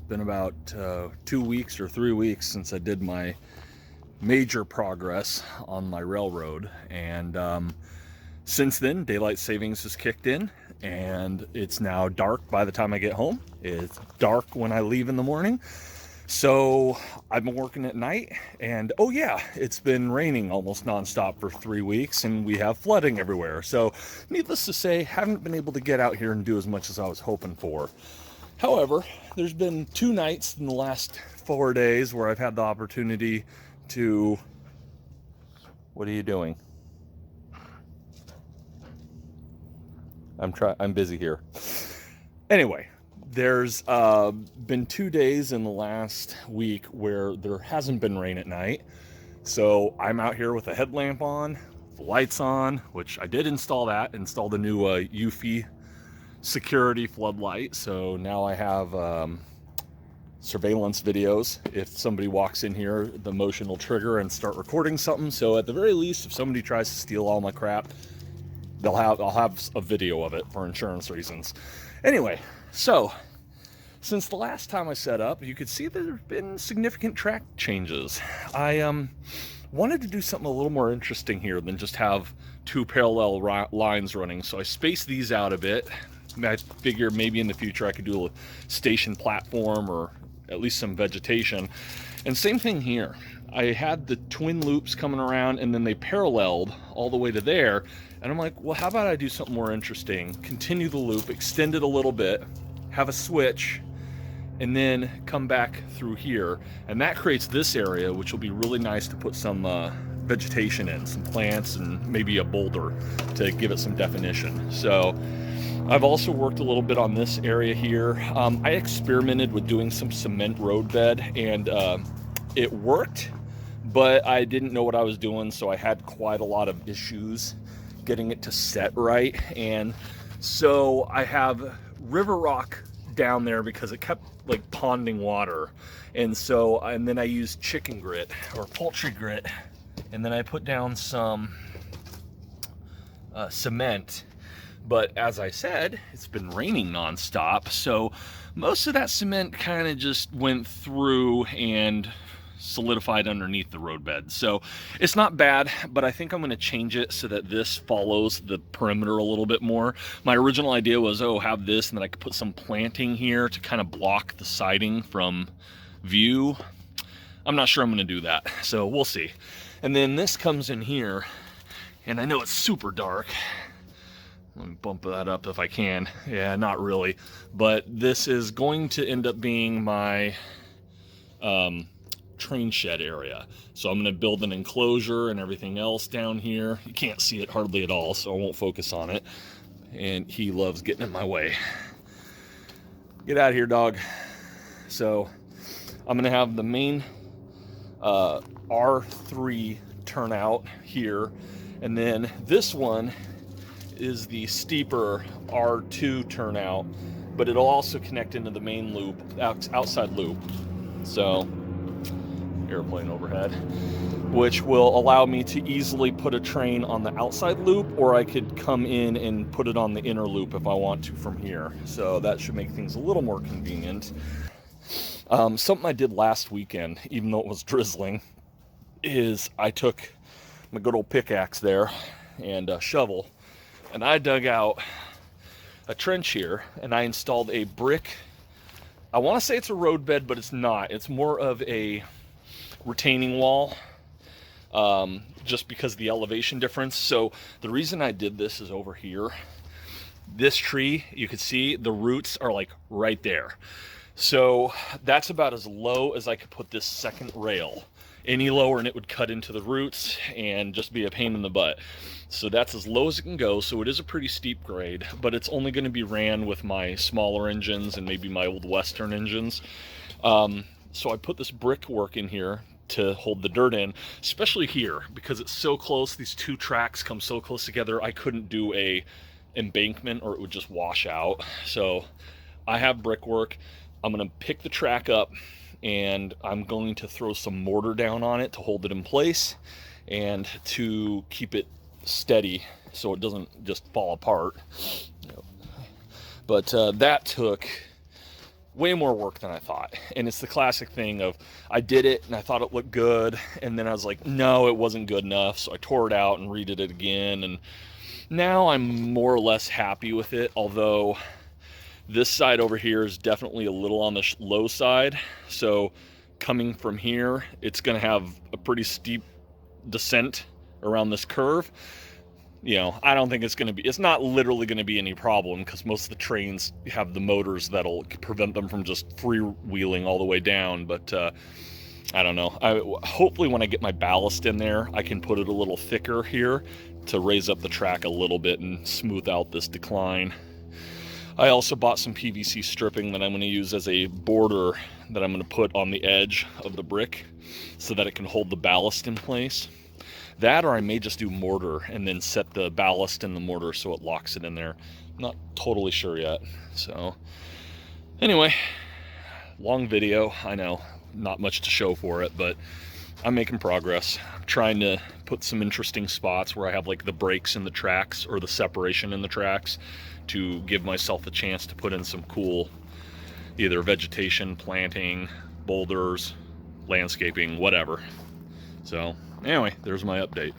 been about 2 weeks or 3 weeks since I did my major progress on my railroad, and since then daylight savings has kicked in and it's now dark by the time I get home. It's dark when I leave in the morning, so I've been working at night. And oh yeah, it's been raining almost nonstop for 3 weeks and we have flooding everywhere, so needless to say, haven't been able to get out here and do as much as I was hoping for. However, there's been 2 nights in the last 4 days where I've had the opportunity to... What are you doing? I'm busy here. Anyway, there's been 2 days in the last week where there hasn't been rain at night. So I'm out here with a headlamp on, the lights on, which I did install the new Eufy security floodlight. So now I have surveillance videos. If somebody walks in here, the motion will trigger and start recording something. So at the very least, if somebody tries to steal all my crap, I'll have a video of it for insurance reasons. Anyway, so since the last time I set up, you could see there's been significant track changes. I wanted to do something a little more interesting here than just have 2 parallel lines running, so I spaced these out a bit. I figure maybe in the future I could do a station platform or at least some vegetation. And same thing here. I had the twin loops coming around and then they paralleled all the way to there. And I'm like, well, how about I do something more interesting? Continue the loop, extend it a little bit, have a switch, and then come back through here. And that creates this area, which will be really nice to put some vegetation in, some plants and maybe a boulder to give it some definition. So I've also worked a little bit on this area here. I experimented with doing some cement road bed, and it worked, but I didn't know what I was doing, so I had quite a lot of issues getting it to set right. And so I have river rock down there because it kept like ponding water, and then I used chicken grit or poultry grit, and then I put down some cement. But as I said, it's been raining nonstop, so most of that cement kind of just went through and solidified underneath the roadbed. So it's not bad, but I think I'm going to change it so that this follows the perimeter a little bit more. My original idea was, have this, and then I could put some planting here to kind of block the siding from view. I'm not sure I'm going to do that, so we'll see. And then this comes in here, and I know it's super dark. Let me bump that up if I can. Yeah, not really. But this is going to end up being my train shed area. So I'm going to build an enclosure and everything else down here. You can't see it hardly at all, so I won't focus on it. And he loves getting in my way. Get out of here, dog. So I'm going to have the main R3 turnout here. And then this one is the steeper R2 turnout, but it'll also connect into the main loop, outside loop. So, airplane overhead, which will allow me to easily put a train on the outside loop, or I could come in and put it on the inner loop if I want to from here. So that should make things a little more convenient. Something I did last weekend, even though it was drizzling, is I took my good old pickaxe there and a shovel, and I dug out a trench here, and I installed a brick. I want to say it's a road bed, but it's not. It's more of a retaining wall, just because of the elevation difference. So the reason I did this is over here. This tree, you can see the roots are like right there. So that's about as low as I could put this second rail. Any lower and it would cut into the roots and just be a pain in the butt. So that's as low as it can go. So it is a pretty steep grade, but it's only going to be ran with my smaller engines and maybe my old Western engines. So I put this brickwork in here to hold the dirt in, especially here because it's so close. These 2 tracks come so close together. I couldn't do a embankment or it would just wash out. So I have brickwork. I'm going to pick the track up, and I'm going to throw some mortar down on it to hold it in place and to keep it steady so it doesn't just fall apart. But that took way more work than I thought. And it's the classic thing of I did it and I thought it looked good, and then I was like, no, it wasn't good enough, so I tore it out and redid it again, and now I'm more or less happy with it, although this side over here is definitely a little on the low side. So coming from here, it's going to have a pretty steep descent around this curve. You know, I don't think it's not literally going to be any problem, because most of the trains have the motors that'll prevent them from just freewheeling all the way down. But I don't know. Hopefully when I get my ballast in there, I can put it a little thicker here to raise up the track a little bit and smooth out this decline. I also bought some PVC stripping that I'm going to use as a border that I'm going to put on the edge of the brick so that it can hold the ballast in place. That, or I may just do mortar and then set the ballast in the mortar so it locks it in there. I'm not totally sure yet. So anyway, long video, I know, not much to show for it, but I'm making progress. I'm trying to put some interesting spots where I have like the breaks in the tracks or the separation in the tracks to give myself a chance to put in some cool either vegetation, planting, boulders, landscaping, whatever. So anyway, there's my update.